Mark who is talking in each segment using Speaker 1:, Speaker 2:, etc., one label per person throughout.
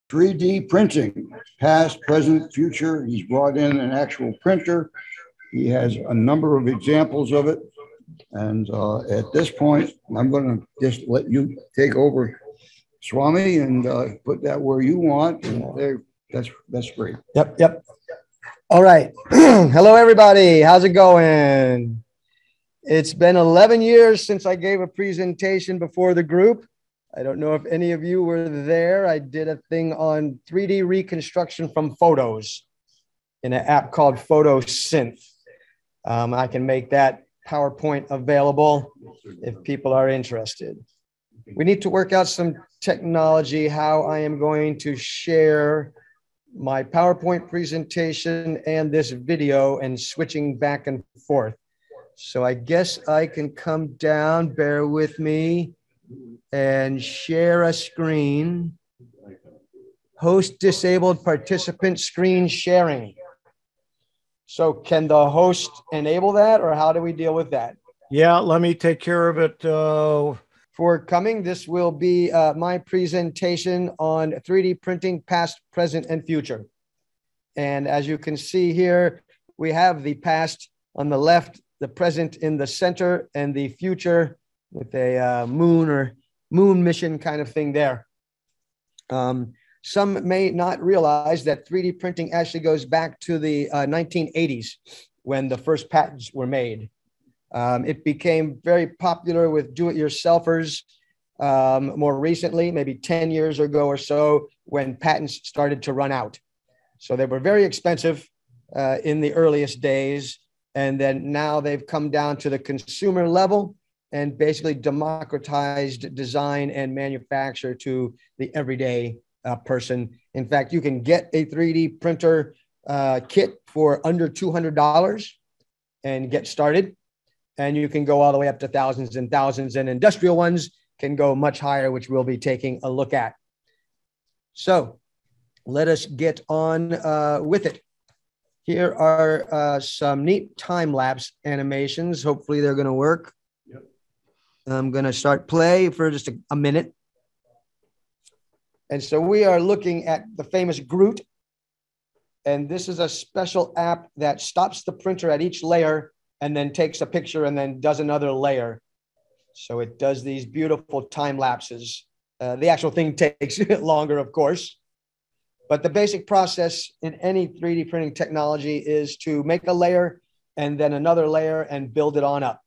Speaker 1: 3D printing, past, present, future. He's brought in an actual printer. He has a number of examples of it. And at this point, I'm going to just let you take over, Swami, and put that where you want. And there, that's great.
Speaker 2: Yep. All right. Hello, everybody. How's it going? It's been 11 years since I gave a presentation before the group. I don't know if any of you were there. I did a thing on 3D reconstruction from photos in an app called PhotoSynth. I can make that PowerPoint available if people are interested. We need to work out some technology, how I am going to share my PowerPoint presentation and this video and switching back and forth. So I guess I can come down, bear with me, and share a screen. Host disabled participant screen sharing. So can the host enable that, or how do we deal with that?
Speaker 3: Yeah, let me take care of it.
Speaker 2: For coming, this will be my presentation on 3D printing, past, present, and future. And as you can see here, we have the past on the left, the present in the center, and the future with a moon mission kind of thing there. Some may not realize that 3D printing actually goes back to the 1980s when the first patents were made. It became very popular with do-it-yourselfers more recently, maybe 10 years ago or so, when patents started to run out. So they were very expensive in the earliest days. And then now they've come down to the consumer level and basically democratized design and manufacture to the everyday person. In fact, you can get a 3D printer kit for under $200 and get started. And you can go all the way up to thousands and thousands, and industrial ones can go much higher, which we'll be taking a look at. So let us get on with it. Here are some neat time-lapse animations. Hopefully they're going to work. Yep. I'm going to start play for just a minute. And so we are looking at the famous Groot. And this is a special app that stops the printer at each layer and then takes a picture and then does another layer. So it does these beautiful time lapses. The actual thing takes longer, of course. But the basic process in any 3D printing technology is to make a layer and then another layer and build it on up.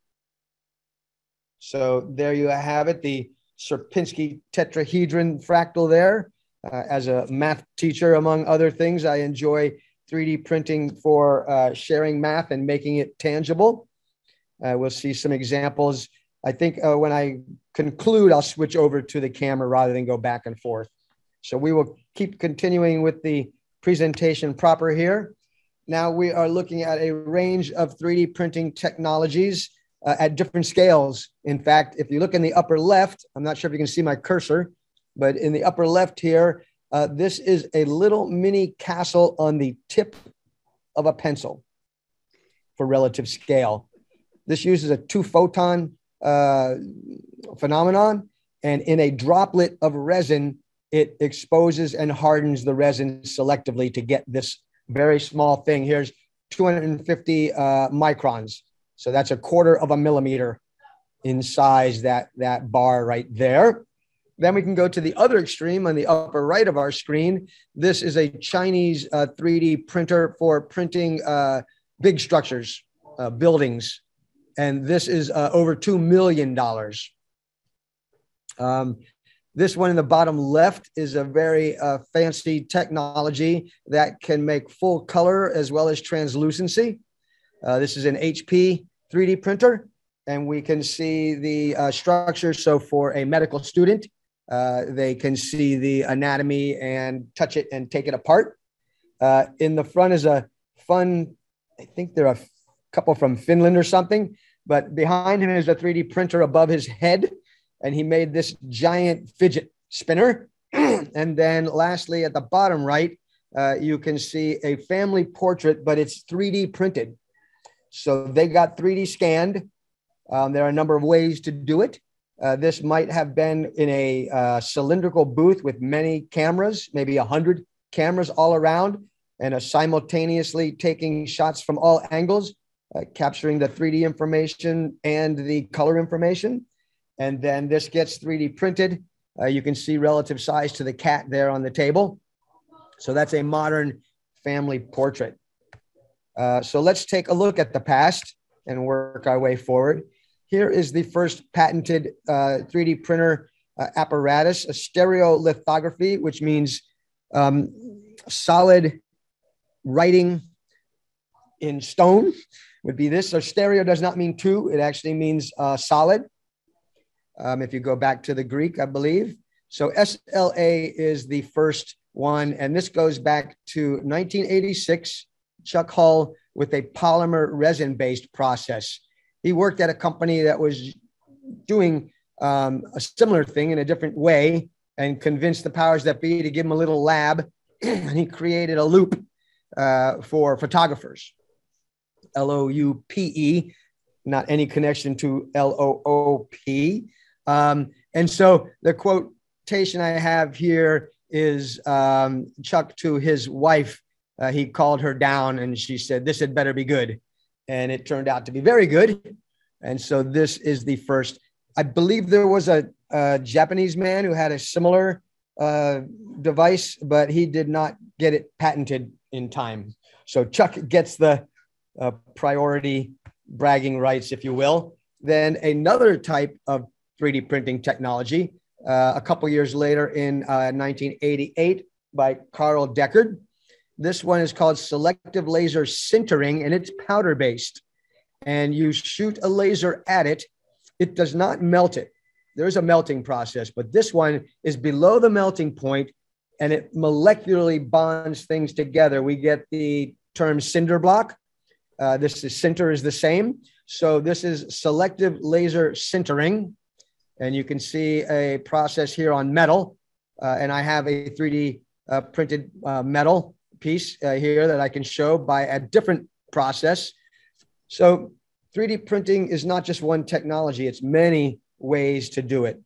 Speaker 2: So there you have it, the Sierpinski tetrahedron fractal there. As a math teacher, among other things, I enjoy 3D printing for sharing math and making it tangible. We'll see some examples. I think when I conclude, I'll switch over to the camera rather than go back and forth. So we will keep continuing with the presentation proper here. Now we are looking at a range of 3D printing technologies at different scales. In fact, if you look in the upper left, I'm not sure if you can see my cursor, but in the upper left here, this is a little mini castle on the tip of a pencil for relative scale. This uses a 2-photon phenomenon, and in a droplet of resin, it exposes and hardens the resin selectively to get this very small thing. Here's 250 microns. So that's 1/4 of a millimeter in size, that bar right there. Then we can go to the other extreme on the upper right of our screen. This is a Chinese 3D printer for printing big structures, buildings. And this is over $2 million. This one in the bottom left is a very fancy technology that can make full color as well as translucency. This is an HP 3D printer, and we can see the structure. So for a medical student, they can see the anatomy and touch it and take it apart. In the front is a fun, I think they're a couple from Finland or something, but behind him is a 3D printer above his head. And he made this giant fidget spinner. And then lastly, at the bottom right, you can see a family portrait, but it's 3D printed. So they got 3D scanned. There are a number of ways to do it. This might have been in a cylindrical booth with many cameras, maybe 100 cameras all around, and simultaneously taking shots from all angles, capturing the 3D information and the color information. And then this gets 3D printed. You can see relative size to the cat there on the table. So that's a modern family portrait. So let's take a look at the past and work our way forward. Here is the first patented 3D printer apparatus, a stereolithography, which means solid writing in stone would be this. So stereo does not mean two. It actually means solid. If you go back to the Greek, I believe. So SLA is the first one. And this goes back to 1986, Chuck Hull with a polymer resin-based process. He worked at a company that was doing a similar thing in a different way and convinced the powers that be to give him a little lab. And he created a loop for photographers, LOUPE, not any connection to LOOP. And so the quotation I have here is Chuck to his wife. He called her down and she said, "This had better be good." And it turned out to be very good. And so this is the first. I believe there was a Japanese man who had a similar device, but he did not get it patented in time. So Chuck gets the priority bragging rights, if you will. Then another type of 3D printing technology, a couple years later in 1988 by Carl Deckard. This one is called Selective Laser Sintering, and it's powder-based. And you shoot a laser at it. It does not melt it. There is a melting process, but this one is below the melting point, and it molecularly bonds things together. We get the term cinder block. This is sinter is the same. So this is selective laser sintering. And you can see a process here on metal. And I have a 3D printed metal piece here that I can show by a different process. So 3D printing is not just one technology. It's many ways to do it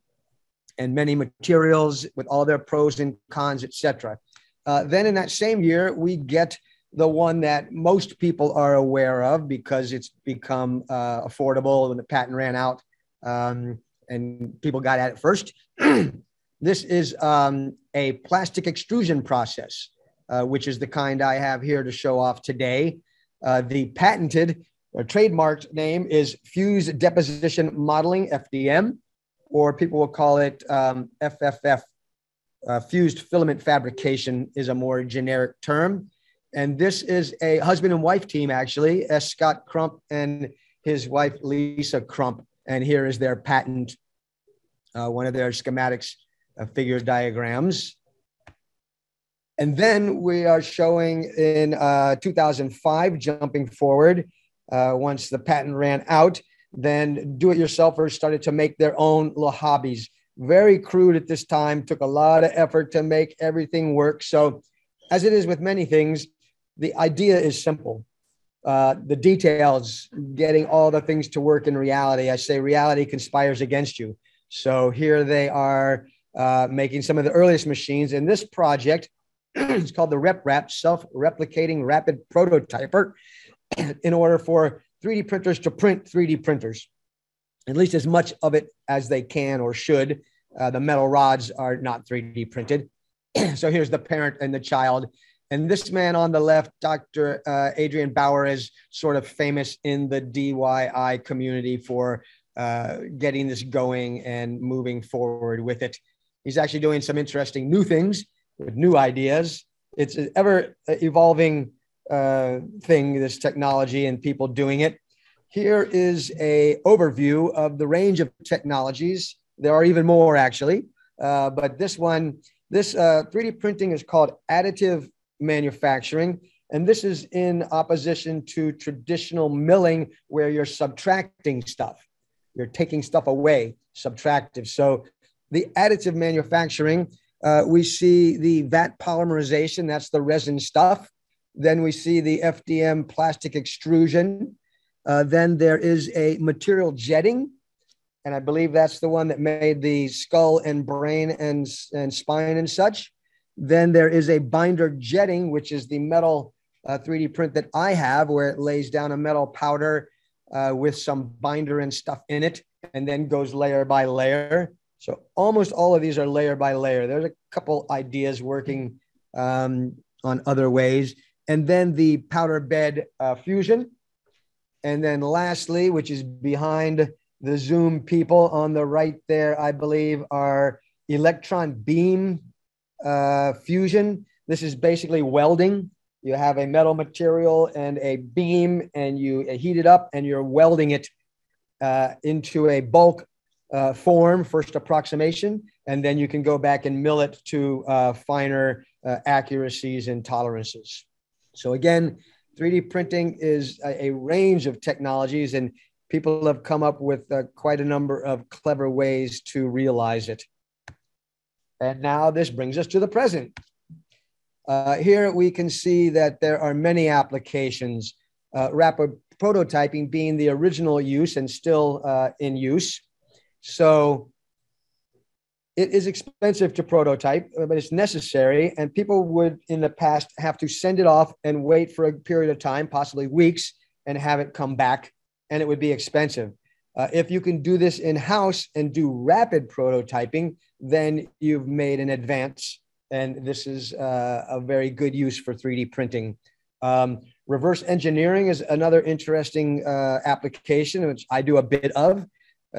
Speaker 2: and many materials with all their pros and cons, etc. Then in that same year, we get the one that most people are aware of because it's become affordable when the patent ran out and people got at it first. This is a plastic extrusion process, which is the kind I have here to show off today. The patented or trademarked name is Fused Deposition Modeling, FDM, or people will call it FFF. Fused Filament Fabrication is a more generic term. And this is a husband and wife team, actually, S. Scott Crump and his wife, Lisa Crump. And here is their patent, one of their schematics, figure diagrams. And then we are showing in 2005, jumping forward, once the patent ran out, then do-it-yourselfers started to make their own little hobbies. Very crude at this time, took a lot of effort to make everything work. So as it is with many things, the idea is simple. The details, getting all the things to work in reality. I say reality conspires against you. So here they are making some of the earliest machines. In this project, it's called the RepRap, Self-Replicating Rapid Prototyper, in order for 3D printers to print 3D printers, at least as much of it as they can or should. The metal rods are not 3D printed. So here's the parent and the child. And this man on the left, Dr. Adrian Bauer, is sort of famous in the DIY community for getting this going and moving forward with it. He's actually doing some interesting new things with new ideas. It's an ever evolving thing, this technology and people doing it. Here is a overview of the range of technologies. There are even more actually, but this 3D printing is called additive manufacturing. And this is in opposition to traditional milling where you're subtracting stuff. You're taking stuff away, subtractive. So the additive manufacturing, we see the vat polymerization, that's the resin stuff. Then we see the FDM plastic extrusion. Then there is a material jetting. And I believe that's the one that made the skull and brain and spine and such. Then there is a binder jetting, which is the metal 3D print that I have, where it lays down a metal powder with some binder and stuff in it, and then goes layer by layer. So almost all of these are layer by layer. There's a couple ideas working on other ways. And then the powder bed fusion. And then lastly, which is behind the Zoom people on the right there, I believe, are electron beam fusion. This is basically welding. You have a metal material and a beam, and you heat it up, and you're welding it into a bulk form, first approximation, and then you can go back and mill it to finer accuracies and tolerances. So again, 3D printing is a range of technologies, and people have come up with quite a number of clever ways to realize it. And now this brings us to the present. Here we can see that there are many applications, rapid prototyping being the original use and still in use. So it is expensive to prototype, but it's necessary. And people would in the past have to send it off and wait for a period of time, possibly weeks, and have it come back, and it would be expensive. If you can do this in-house and do rapid prototyping, then you've made an advance. And this is a very good use for 3D printing. Reverse engineering is another interesting application, which I do a bit of.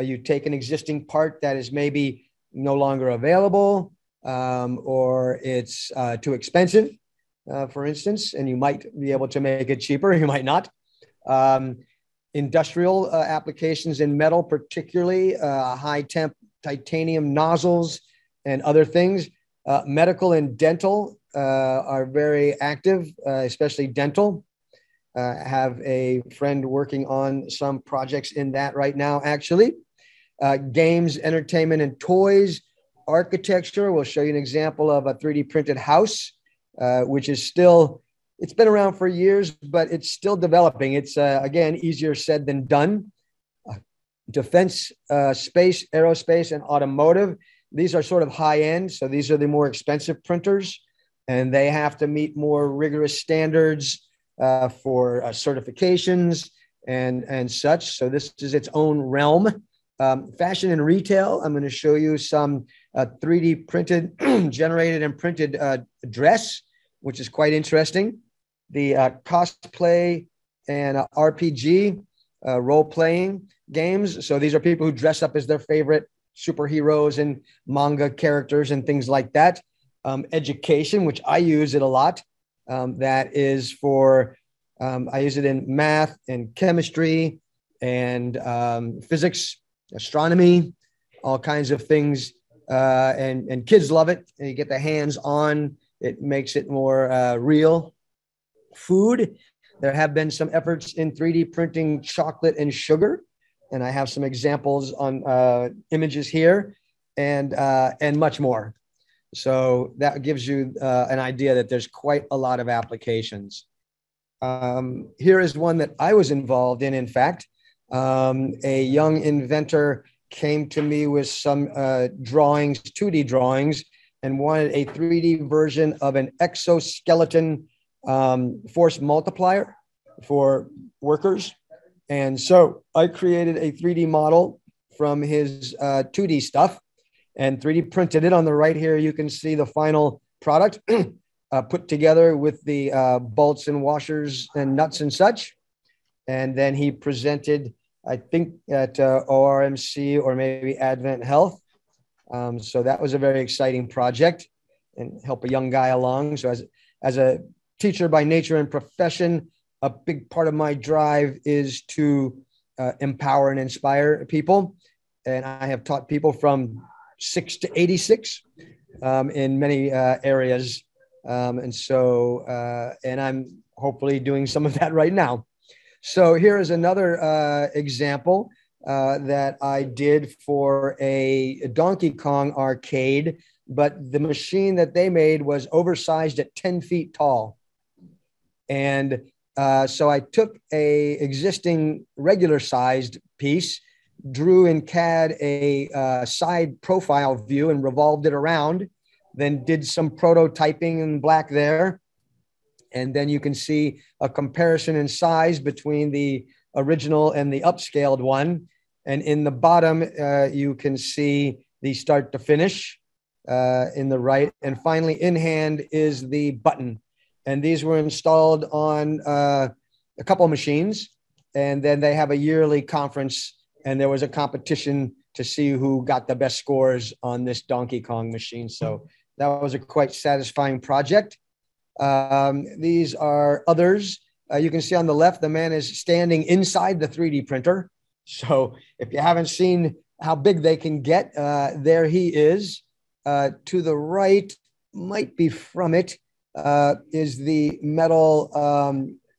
Speaker 2: You take an existing part that is maybe no longer available, or it's too expensive, for instance, and you might be able to make it cheaper, you might not. Industrial applications in metal, particularly high temp titanium nozzles and other things. Medical and dental are very active, especially dental. Have a friend working on some projects in that right now, actually. Games, entertainment, and toys. Architecture, we'll show you an example of a 3D printed house, which is still, it's been around for years, but it's still developing. It's, again, easier said than done. Defense, space, aerospace, and automotive. These are sort of high end. So these are the more expensive printers, and they have to meet more rigorous standards for certifications and such. So this is its own realm. Fashion and retail, I'm going to show you some 3D printed, generated and printed dress, which is quite interesting. The cosplay and RPG role-playing games. So these are people who dress up as their favorite superheroes and manga characters and things like that. Education, which I use it a lot. That is for, I use it in math and chemistry and physics, astronomy, all kinds of things. And kids love it. And you get the hands on, it makes it more real. Food, there have been some efforts in 3D printing chocolate and sugar. And I have some examples on images here and much more. So that gives you an idea that there's quite a lot of applications. Here is one that I was involved in fact. A young inventor came to me with some drawings, 2D drawings, and wanted a 3D version of an exoskeleton force multiplier for workers. And so I created a 3D model from his 2D stuff and 3D printed it. On the right here, you can see the final product put together with the bolts and washers and nuts and such. And then he presented, I think, at ORMC or maybe Advent Health. So that was a very exciting project and help a young guy along. So as a teacher by nature and profession, a big part of my drive is to empower and inspire people. And I have taught people from 6 to 86 in many areas. And I'm hopefully doing some of that right now. So here is another example that I did for a Donkey Kong arcade, but the machine that they made was oversized at 10 feet tall. And so I took a existing regular sized piece, drew in CAD a side profile view and revolved it around, then did some prototyping in black there. And then you can see a comparison in size between the original and the upscaled one. And in the bottom, you can see the start to finish in the right. And finally, in hand is the button. And these were installed on a couple of machines. And then they have a yearly conference, and there was a competition to see who got the best scores on this Donkey Kong machine. So that was a quite satisfying project. These are others. You can see on the left, the man is standing inside the 3D printer. So if you haven't seen how big they can get, there he is. To the right, might be from it, is the metal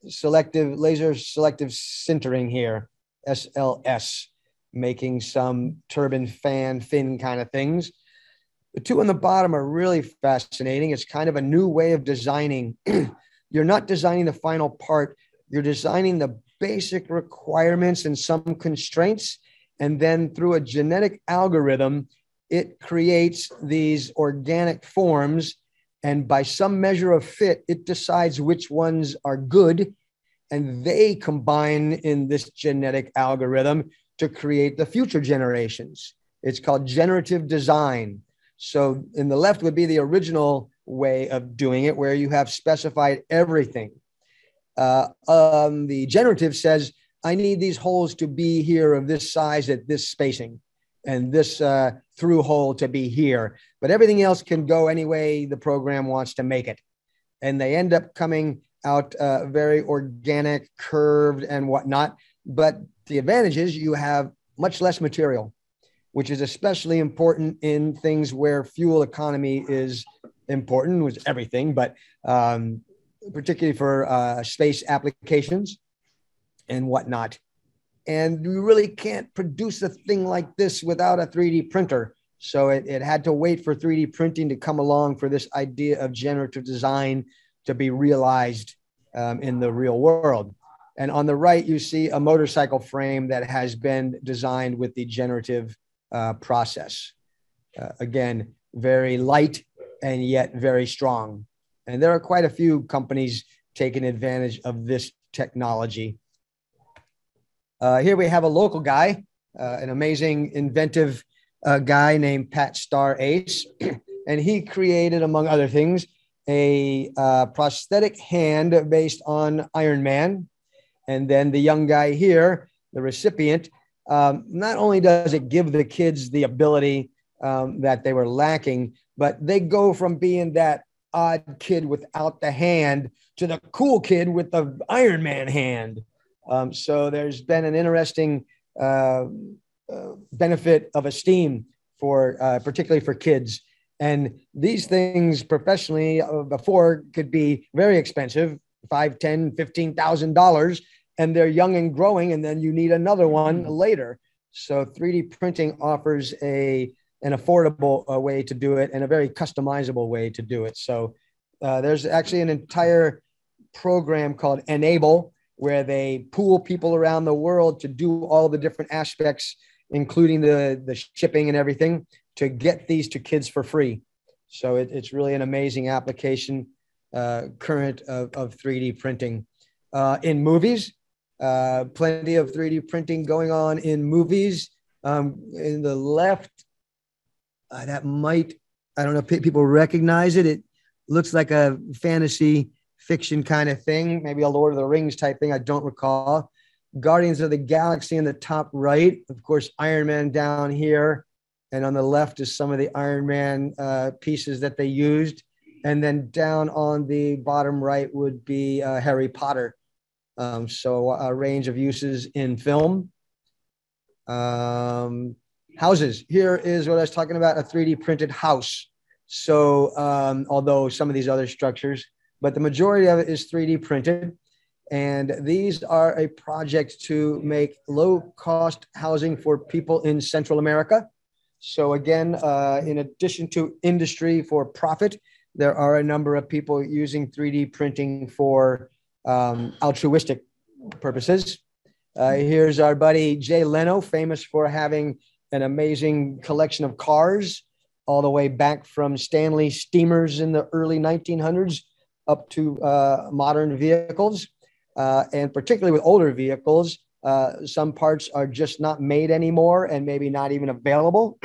Speaker 2: laser selective sintering here, SLS, making some turbine fan fin kind of things. The two on the bottom are really fascinating. It's kind of a new way of designing. You're not designing the final part. You're designing the basic requirements and some constraints. And then through a genetic algorithm, it creates these organic forms. And by some measure of fit, it decides which ones are good. And they combine in this genetic algorithm to create the future generations. It's called generative design. So in the left would be the original way of doing it, where you have specified everything. The generative says, I need these holes to be here of this size at this spacing, and this through hole to be here. But everything else can go any way the program wants to make it. And they end up coming out very organic, curved, and whatnot. But the advantage is you have much less material, which is especially important in things where fuel economy is important, with everything, but particularly for space applications and whatnot. And you really can't produce a thing like this without a 3D printer. So it had to wait for 3D printing to come along for this idea of generative design to be realized in the real world. And on the right, you see a motorcycle frame that has been designed with the generative process. Again, very light and yet very strong. And there are quite a few companies taking advantage of this technology. Here we have a local guy, an amazing, inventive guy named Pat Star Ace. And he created, among other things, a prosthetic hand based on Iron Man. And then the young guy here, the recipient, not only does it give the kids the ability that they were lacking, but they go from being that odd kid without the hand to the cool kid with the Iron Man hand. So there's been an interesting benefit of esteem for particularly for kids. And these things professionally before could be very expensive, $5,000, $10,000, $15,000, and they're young and growing, and then you need another one later. So 3D printing offers an affordable way to do it and a very customizable way to do it. So there's actually an entire program called Enable, where they pool people around the world to do all the different aspects, including the shipping and everything, to get these to kids for free. So it's really an amazing application current of 3D printing. In movies, plenty of 3D printing going on in movies. In the left, that might, I don't know if people recognize it. It looks like a fantasy fiction kind of thing, maybe a Lord of the Rings type thing. I don't recall. Guardians of the Galaxy in the top right, of course, Iron Man down here. And on the left is some of the Iron Man pieces that they used. And then down on the bottom right would be Harry Potter. So a range of uses in film. Houses. Here is what I was talking about, a 3D printed house. So although some of these other structures, but the majority of it is 3D printed. And these are a project to make low-cost housing for people in Central America. So again, in addition to industry for profit, there are a number of people using 3D printing for altruistic purposes. Here's our buddy Jay Leno, famous for having an amazing collection of cars, all the way back from Stanley steamers in the early 1900s up to modern vehicles. And particularly with older vehicles, some parts are just not made anymore and maybe not even available.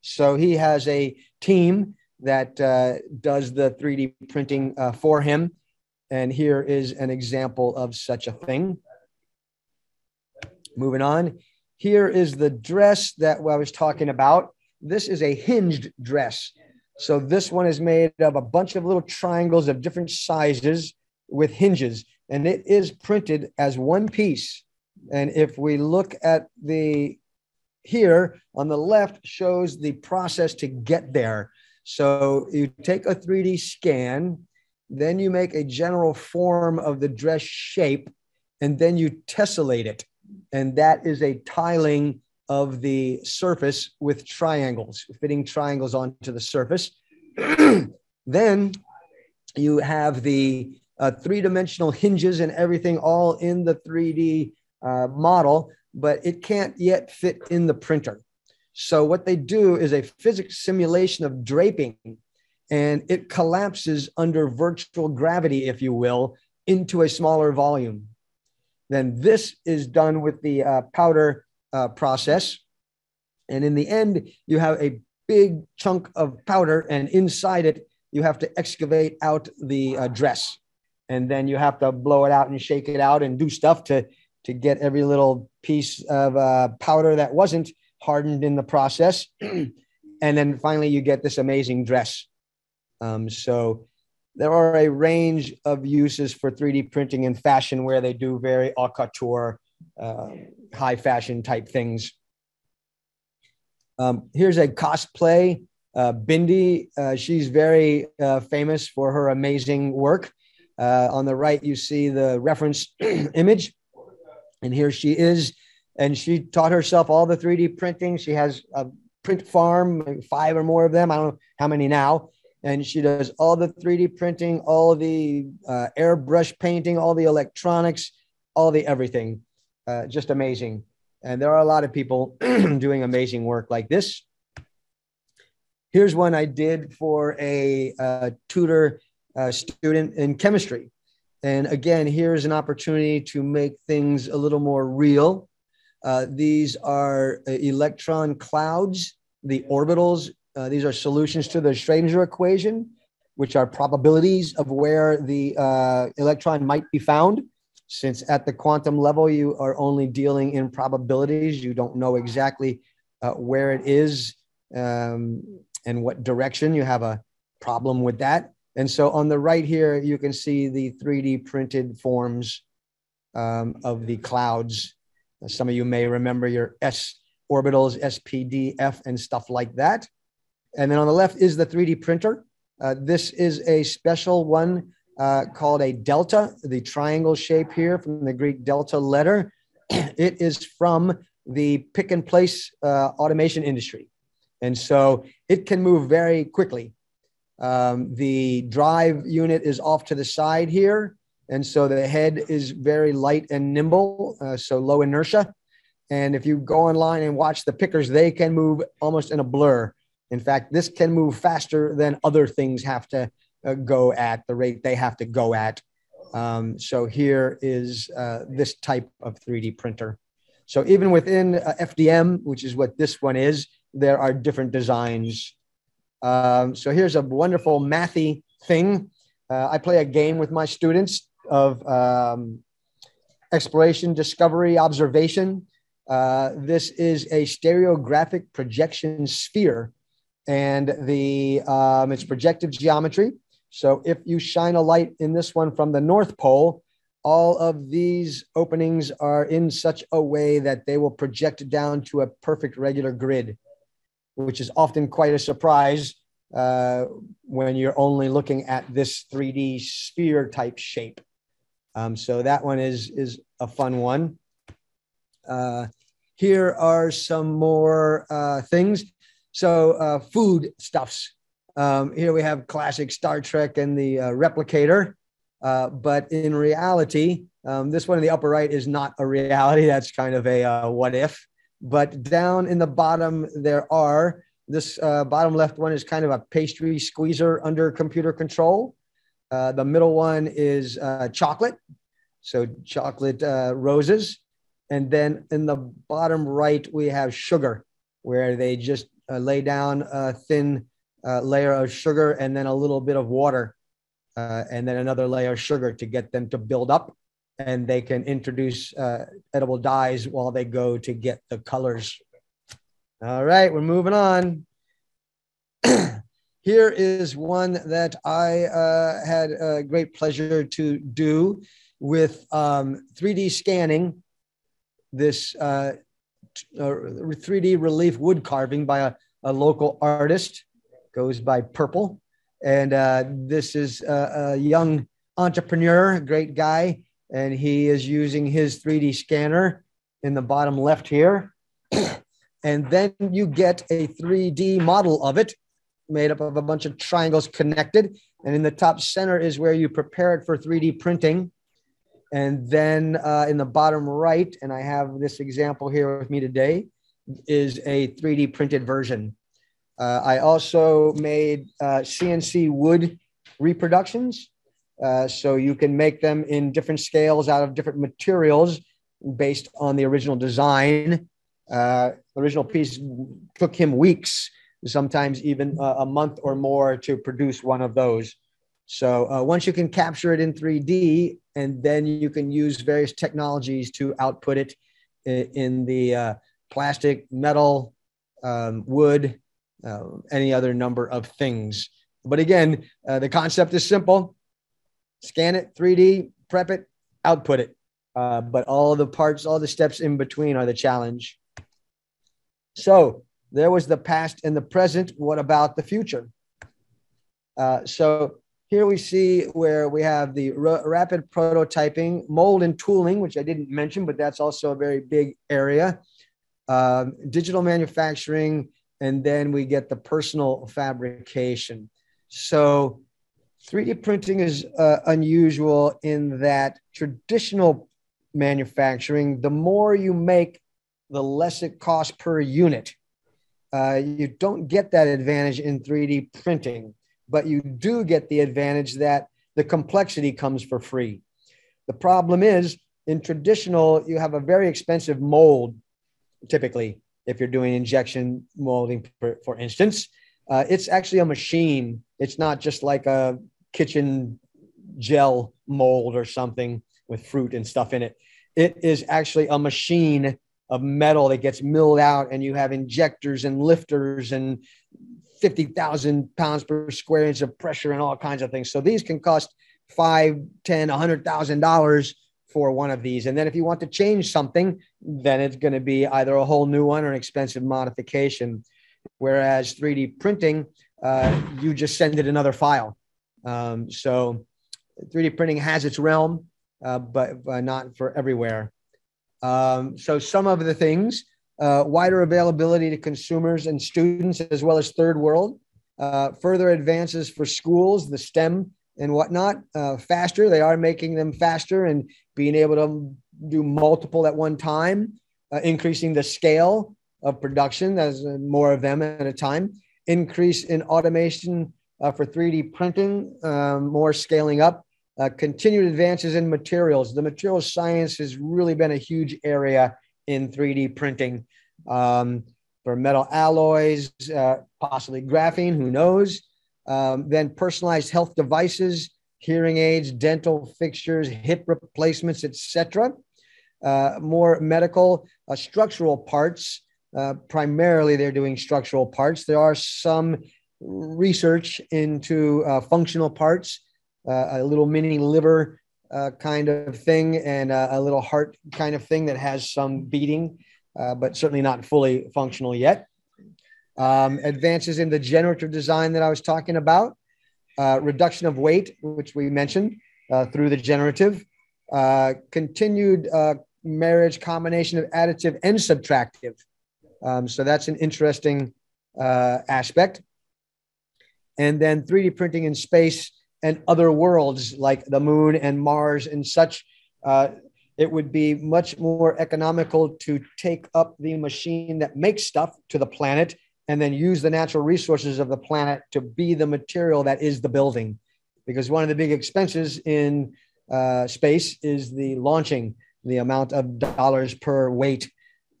Speaker 2: So he has a team that does the 3D printing for him. And here is an example of such a thing. Moving on. Here is the dress that I was talking about. This is a hinged dress. So this one is made of a bunch of little triangles of different sizes with hinges, and it is printed as one piece. And if we look at the here on the left shows the process to get there. So you take a 3D scan, then you make a general form of the dress shape, and then you tessellate it. And that is a tiling of the surface with triangles, fitting triangles onto the surface. Then you have the three-dimensional hinges and everything all in the 3D model, but it can't yet fit in the printer. So what they do is a physics simulation of draping, and it collapses under virtual gravity, if you will, into a smaller volume. Then this is done with the powder process. And in the end, you have a big chunk of powder, and inside it, you have to excavate out the dress. And then you have to blow it out and shake it out and do stuff to get every little piece of powder that wasn't hardened in the process. And then finally, you get this amazing dress. So there are a range of uses for 3D printing in fashion where they do very haute couture, high fashion type things. Here's a cosplay, Bindi. She's very famous for her amazing work. On the right, you see the reference image. And here she is. And she taught herself all the 3D printing. She has a print farm, 5 or more of them. I don't know how many now. And she does all the 3D printing, all the airbrush painting, all the electronics, all the everything. Just amazing. And there are a lot of people doing amazing work like this. Here's one I did for a tutor student in chemistry. And again, here's an opportunity to make things a little more real. These are electron clouds, the orbitals. These are solutions to the Schrödinger equation, which are probabilities of where the electron might be found. Since at the quantum level, you are only dealing in probabilities. You don't know exactly where it is and what direction. You have a problem with that. And so on the right here, you can see the 3D printed forms of the clouds. Some of you may remember your S orbitals, SPD, F, and stuff like that. And then on the left is the 3D printer. This is a special one called a delta, the triangle shape here from the Greek delta letter. It is from the pick and place automation industry. And so it can move very quickly. The drive unit is off to the side here. And so the head is very light and nimble, so low inertia. And if you go online and watch the pickers, they can move almost in a blur. In fact, this can move faster than other things have to go at the rate they have to go at. So here is this type of 3D printer. So even within FDM, which is what this one is, there are different designs. So here's a wonderful mathy thing. I play a game with my students of exploration, discovery, observation. This is a stereographic projection sphere, and it's projective geometry. So if you shine a light in this one from the North Pole, all of these openings are in such a way that they will project down to a perfect regular grid, which is often quite a surprise when you're only looking at this 3D sphere type shape. So that one is a fun one. Here are some more things. So food stuffs. Here we have classic Star Trek and the replicator. But in reality, this one in the upper right is not a reality. That's kind of a what if. But down in the bottom, there are, this bottom left one is kind of a pastry squeezer under computer control. The middle one is chocolate. So chocolate roses. And then in the bottom right, we have sugar, where they just lay down a thin layer of sugar and then a little bit of water, and then another layer of sugar to get them to build up. And they can introduce edible dyes while they go to get the colors. All right, we're moving on. Here is one that I had a great pleasure to do with 3D scanning, this 3D relief wood carving by a local artist, goes by Purple. And this is a young entrepreneur, a great guy, and he is using his 3D scanner in the bottom left here. And then you get a 3D model of it made up of a bunch of triangles connected. And in the top center is where you prepare it for 3D printing. And then in the bottom right, and I have this example here with me today, is a 3D printed version. I also made CNC wood reproductions. So you can make them in different scales out of different materials based on the original design. The original piece took him weeks, sometimes even a month or more to produce one of those. So once you can capture it in 3D, and then you can use various technologies to output it in the plastic, metal, wood, any other number of things. But again, the concept is simple. Scan it, 3D, prep it, output it. But all the parts, all the steps in between are the challenge. So there was the past and the present. What about the future? So here we see where we have the rapid prototyping, mold and tooling, which I didn't mention, but that's also a very big area. Digital manufacturing, and then we get the personal fabrication. So 3D printing is unusual in that traditional manufacturing, the more you make, the less it costs per unit. You don't get that advantage in 3D printing, but you do get the advantage that the complexity comes for free. The problem is, in traditional, you have a very expensive mold, typically, if you're doing injection molding, for instance. It's actually a machine. It's not just like a kitchen gel mold or something with fruit and stuff in it. It is actually a machine of metal that gets milled out, and you have injectors and lifters and 50,000 pounds per square inch of pressure and all kinds of things. So these can cost $5, $10, $100,000 for one of these. And then if you want to change something, then it's going to be either a whole new one or an expensive modification. Whereas 3D printing, you just send it another file. So 3D printing has its realm, but not for everywhere. So some of the things, wider availability to consumers and students, as well as third world, further advances for schools, the STEM and whatnot, faster. They are making them faster and being able to do multiple at one time, increasing the scale of production. There's more of them at a time. Increase in automation for 3D printing, more scaling up. Continued advances in materials. The materials science has really been a huge area in 3D printing, for metal alloys, possibly graphene, who knows. Then personalized health devices, hearing aids, dental fixtures, hip replacements, etc. More medical, structural parts. Primarily, they're doing structural parts. There are some research into functional parts, a little mini liver kind of thing, and a little heart kind of thing that has some beating, but certainly not fully functional yet. Advances in the generative design that I was talking about, reduction of weight, which we mentioned through the generative, continued marriage combination of additive and subtractive. So that's an interesting aspect. And then 3D printing in space and other worlds like the moon and Mars and such. It would be much more economical to take up the machine that makes stuff to the planet and then use the natural resources of the planet to be the material that is the building. Because one of the big expenses in space is the launching. The amount of dollars per weight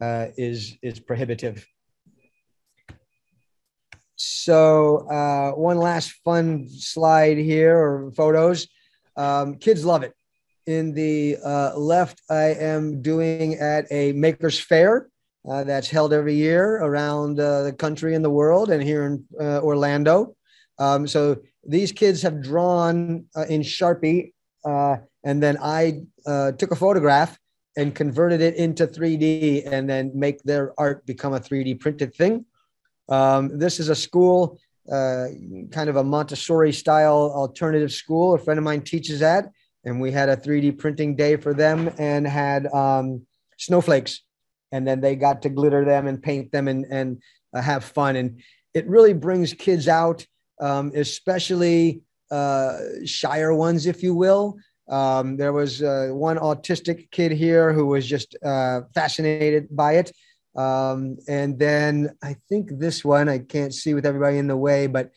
Speaker 2: is prohibitive. So one last fun slide here, or photos. Kids love it. In the left, I am doing at a makers fair that's held every year around the country and the world, and here in Orlando. So these kids have drawn in Sharpie, and then I took a photograph and converted it into 3D, and then make their art become a 3D printed thing. This is a school, kind of a Montessori style alternative school a friend of mine teaches at. And we had a 3D printing day for them and had snowflakes. And then they got to glitter them and paint them and have fun. And it really brings kids out, especially shyer ones, if you will. There was one autistic kid here who was just fascinated by it. And then I think this one, I can't see with everybody in the way, but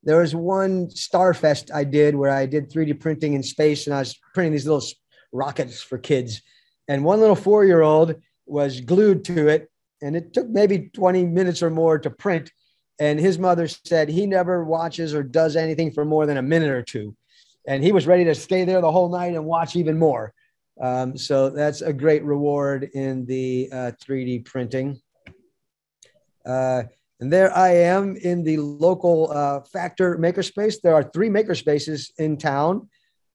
Speaker 2: there was one Starfest I did where I did 3D printing in space, and I was printing these little rockets for kids. And one little 4-year-old was glued to it, and it took maybe 20 minutes or more to print. And his mother said he never watches or does anything for more than a minute or two. And he was ready to stay there the whole night and watch even more. So that's a great reward in the 3D printing. And there I am in the local Factor makerspace. There are 3 makerspaces in town.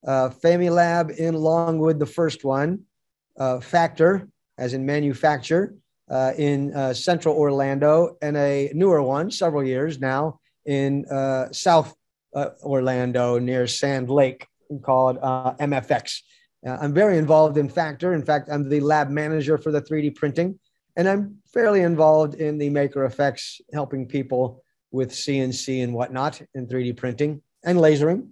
Speaker 2: Familab in Longwood, the first one. Factor, as in manufacture, in central Orlando, and a newer one, several years now, in South Orlando near Sand Lake, called MFX. I'm very involved in Factor. In fact, I'm the lab manager for the 3D printing. And I'm fairly involved in the Maker Effects, helping people with CNC and whatnot in 3D printing and lasering.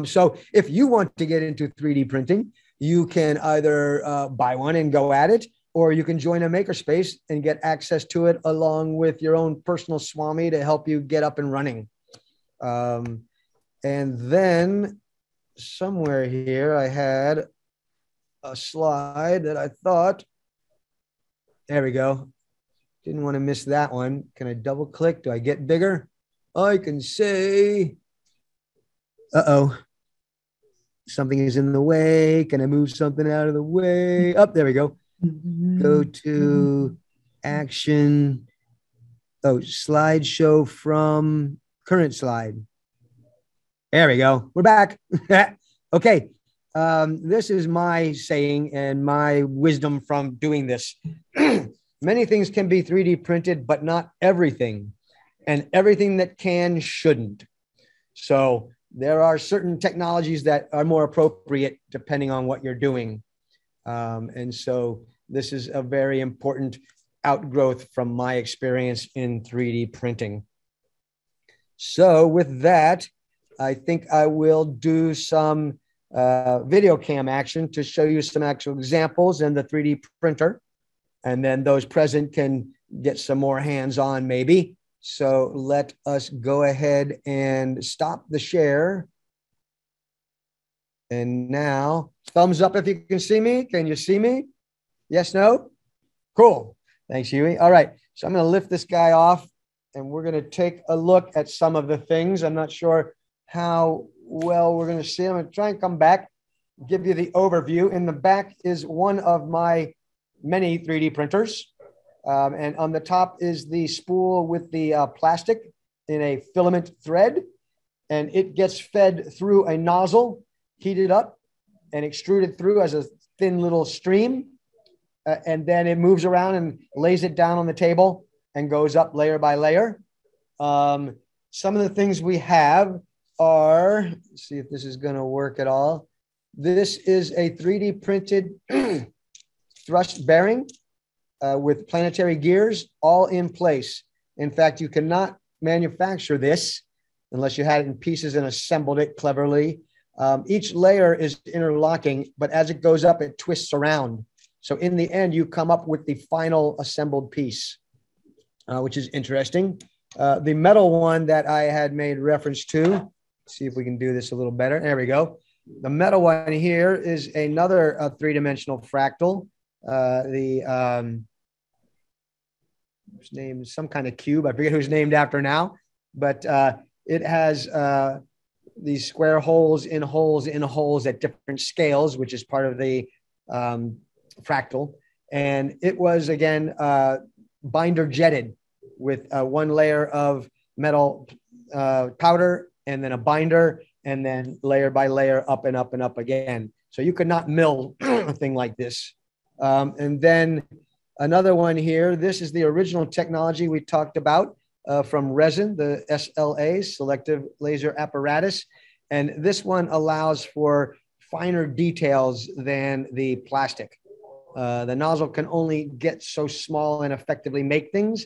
Speaker 2: So if you want to get into 3D printing, you can either buy one and go at it, or you can join a makerspace and get access to it along with your own personal Swami to help you get up and running. And then somewhere here, I had a slide that I thought, there we go. Didn't want to miss that one. Can I double click? Do I get bigger? I can say, uh-oh, something is in the way. Can I move something out of the way? Oh, there we go. Go to action. Oh, slideshow from current slide. There we go. We're back. Okay. This is my saying and my wisdom from doing this. Many things can be 3D printed, but not everything. And everything that can shouldn't. So there are certain technologies that are more appropriate depending on what you're doing. And so this is a very important outgrowth from my experience in 3D printing. So with that, I think I will do some video cam action to show you some actual examples in the 3D printer. And then those present can get some more hands-on maybe. So let us go ahead and stop the share. And now, thumbs up if you can see me. Can you see me? Yes, no? Cool. Thanks, Huey. All right. So I'm going to lift this guy off, and we're going to take a look at some of the things. I'm not sure how well we're going to see. I'm going to try and come back, give you the overview. In the back is one of my many 3D printers. And on the top is the spool with the plastic in a filament thread. And it gets fed through a nozzle, heated up, and extruded through as a thin little stream. And then it moves around and lays it down on the table and goes up layer by layer. Some of the things we have are, let's see if this is going to work at all. This is a 3D printed thrust bearing with planetary gears all in place. In fact, you cannot manufacture this unless you had it in pieces and assembled it cleverly. Each layer is interlocking, but as it goes up, it twists around. So in the end, you come up with the final assembled piece, which is interesting. The metal one that I had made reference to, see if we can do this a little better. There we go. The metal one here is another three-dimensional fractal. Whose name is some kind of cube. I forget who's named after now, but it has these square holes in holes in holes at different scales, which is part of the fractal. And it was, again, binder jetted with one layer of metal powder and then a binder, and then layer by layer up and up and up again. So you could not mill a thing like this. And then another one here, this is the original technology we talked about from resin, the SLA, Selective Laser Apparatus. And this one allows for finer details than the plastic. The nozzle can only get so small and effectively make things.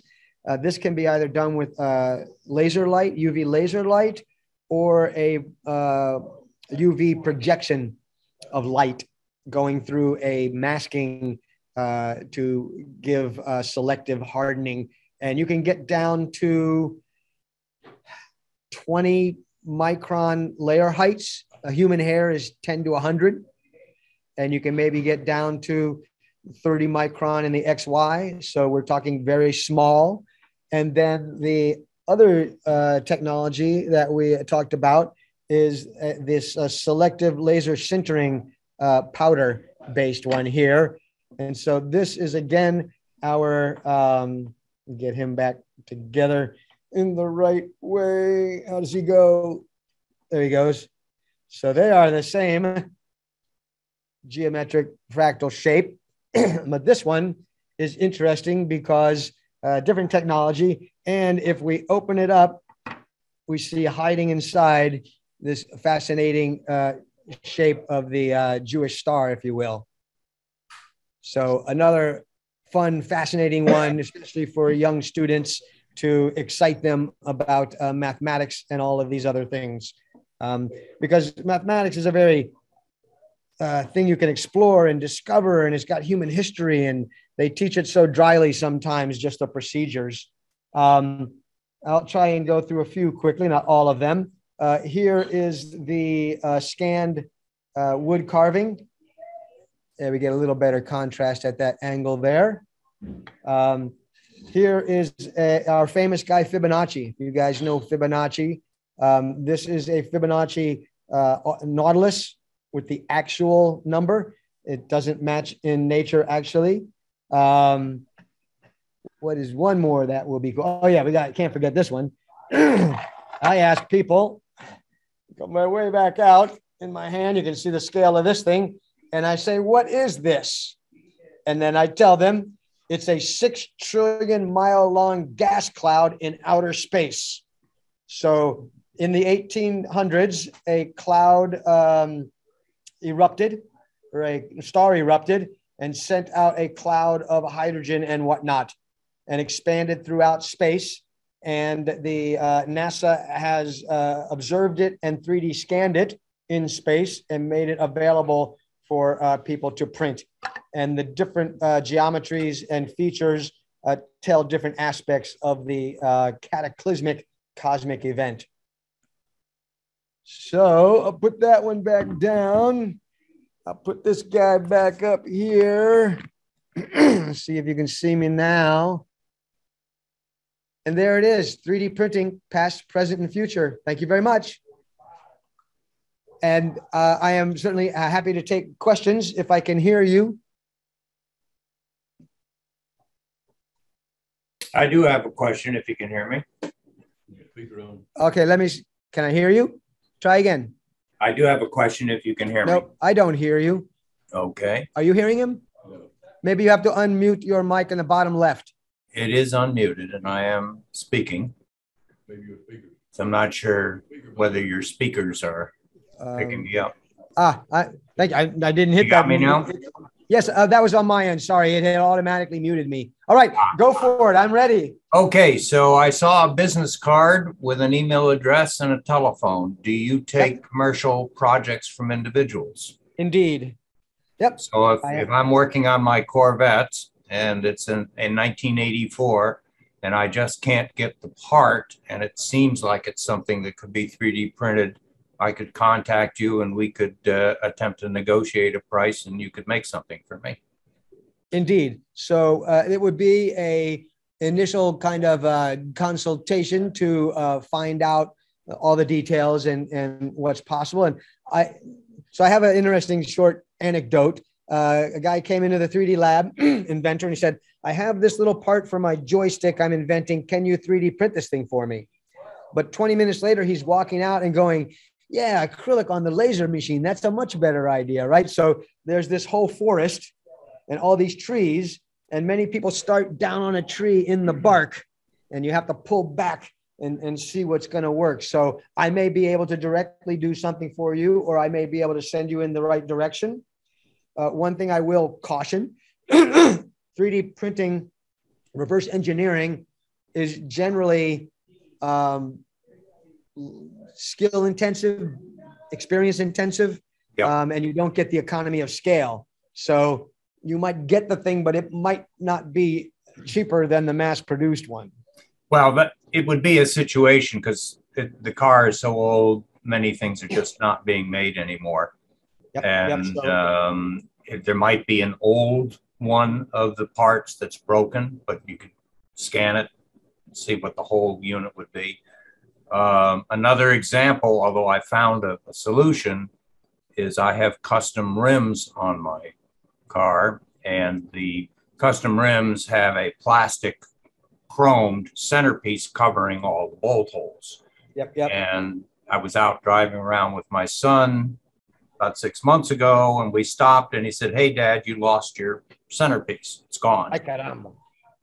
Speaker 2: This can be either done with laser light, UV laser light, or a UV projection of light going through a masking to give selective hardening. And you can get down to 20 micron layer heights. A human hair is 10 to 100. And you can maybe get down to 30 micron in the XY. So we're talking very small. And then the other technology that we talked about is this selective laser sintering powder based one here. And so this is, again, our, get him back together in the right way. How does he go? There he goes. So they are the same geometric fractal shape. But this one is interesting because different technology. And if we open it up, we see hiding inside this fascinating shape of the Jewish star, if you will. So another fun, fascinating one, especially for young students to excite them about mathematics and all of these other things. Because mathematics is a very thing you can explore and discover, and it's got human history, and they teach it so dryly sometimes, just the procedures. I'll try and go through a few quickly, not all of them. Here is the scanned wood carving. There we get a little better contrast at that angle there. Here is our famous guy, Fibonacci. If you guys know Fibonacci, this is a Fibonacci nautilus with the actual number. It doesn't match in nature, actually. What is one more that will be cool? Oh, yeah, can't forget this one. I asked people, got my way back out in my hand. You can see the scale of this thing. And I say, what is this? And then I tell them it's a 6 trillion mile long gas cloud in outer space. So in the 1800s, a cloud erupted, or a star erupted, and sent out a cloud of hydrogen and whatnot, and expanded throughout space. And the NASA has observed it and 3D scanned it in space and made it available for people to print. And the different geometries and features tell different aspects of the cataclysmic cosmic event. So I'll put that one back down. I'll put this guy back up here. See if you can see me now. And there it is, 3D printing, past, present, and future. Thank you very much. And I am certainly happy to take questions if I can hear you.
Speaker 4: I do have a question if you can hear me.
Speaker 2: Okay, can I hear you? Try again.
Speaker 4: I do have a question if you can hear me.
Speaker 2: Nope, I don't hear you.
Speaker 4: Okay.
Speaker 2: Are you hearing him? No. Maybe you have to unmute your mic in the bottom left.
Speaker 4: It is unmuted and I am speaking. So I'm not sure whether your speakers are picking me up.
Speaker 2: Thank you. I didn't hit
Speaker 4: you
Speaker 2: that.
Speaker 4: Got me now?
Speaker 2: Yes, that was on my end. Sorry, it had automatically muted me. All right, go for it. I'm ready.
Speaker 4: Okay, so I saw a business card with an email address and a telephone. Do you take commercial projects from individuals?
Speaker 2: Indeed. Yep.
Speaker 4: So if I'm working on my Corvette and it's in 1984 and I just can't get the part and it seems like it's something that could be 3D printed, I could contact you and we could attempt to negotiate a price and you could make something for me.
Speaker 2: Indeed. So it would be a initial kind of consultation to find out all the details and what's possible. And I have an interesting short anecdote. A guy came into the 3D lab, inventor, and he said, I have this little part for my joystick I'm inventing. Can you 3D print this thing for me? But 20 minutes later, he's walking out and going, yeah, acrylic on the laser machine. That's a much better idea, right? So there's this whole forest and all these trees, and many people start down on a tree in the bark, and you have to pull back and see what's going to work. So I may be able to directly do something for you, or I may be able to send you in the right direction. One thing I will caution, 3D printing, reverse engineering is generally skill intensive, experience intensive, and you don't get the economy of scale. So you might get the thing, but it might not be cheaper than the mass produced one.
Speaker 4: Well, it would be a situation because the car is so old, many things are just not being made anymore. There might be an old one of the parts that's broken, but you could scan it and see what the whole unit would be. Another example, although I found a solution, is I have custom rims on my car, and the custom rims have a plastic chromed centerpiece covering all the bolt holes. And I was out driving around with my son about 6 months ago, and we stopped, and he said, hey, Dad, you lost your centerpiece. It's gone.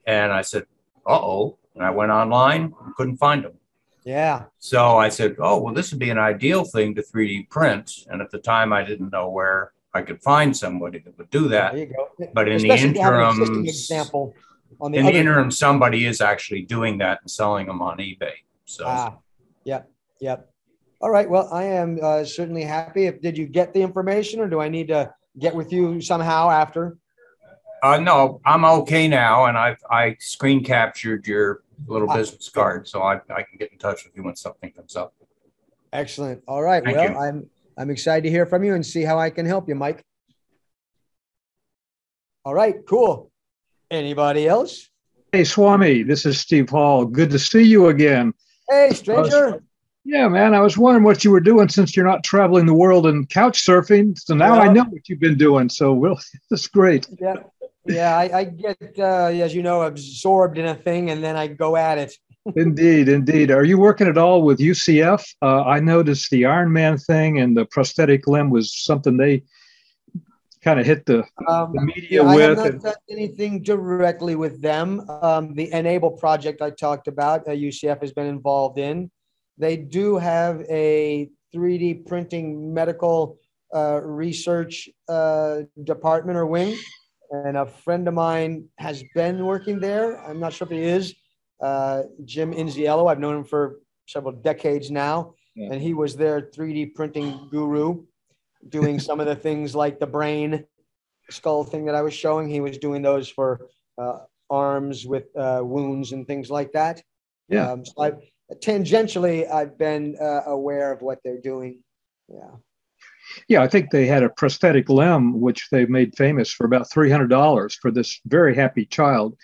Speaker 4: And I said, uh-oh. And I went online and couldn't find them.
Speaker 2: Yeah.
Speaker 4: So I said, oh, well, this would be an ideal thing to 3D print. And at the time, I didn't know where I could find somebody that would do that.
Speaker 2: There you go.
Speaker 4: But in
Speaker 2: Especially
Speaker 4: the interim, somebody is actually doing that and selling them on eBay. So,
Speaker 2: Yep. All right. Well, I am certainly happy. Did you get the information, or do I need to get with you somehow after?
Speaker 4: No, I'm okay now, and I screen captured your little business card, so I can get in touch with you when something comes up.
Speaker 2: Excellent. All right.
Speaker 4: Thank
Speaker 2: well,
Speaker 4: you.
Speaker 2: I'm excited to hear from you and see how I can help you, Mike. All right. Cool. Anybody else?
Speaker 5: Hey, Swami, this is Steve Hall. Good to see you again.
Speaker 2: Hey, stranger.
Speaker 5: Yeah, man. I was wondering what you were doing since you're not traveling the world and couch surfing. So now I know what you've been doing. So that's great.
Speaker 2: Yeah, I get, as you know, absorbed in a thing, and then I go at it.
Speaker 5: Indeed. Are you working at all with UCF? I noticed the Iron Man thing and the prosthetic limb was something they kind of hit the media with.
Speaker 2: I have not done anything directly with them. The Enable project I talked about, UCF has been involved in. They do have a 3D printing medical research department or wing. And a friend of mine has been working there. I'm not sure if he is. Jim Inziello. I've known him for several decades now. Yeah. And he was their 3D printing guru, doing some of the things like the brain skull thing that I was showing. He was doing those for arms with wounds and things like that.
Speaker 5: Yeah.
Speaker 2: So tangentially, I've been aware of what they're doing. Yeah.
Speaker 5: Yeah, I think they had a prosthetic limb, which they made famous for about $300 for this very happy child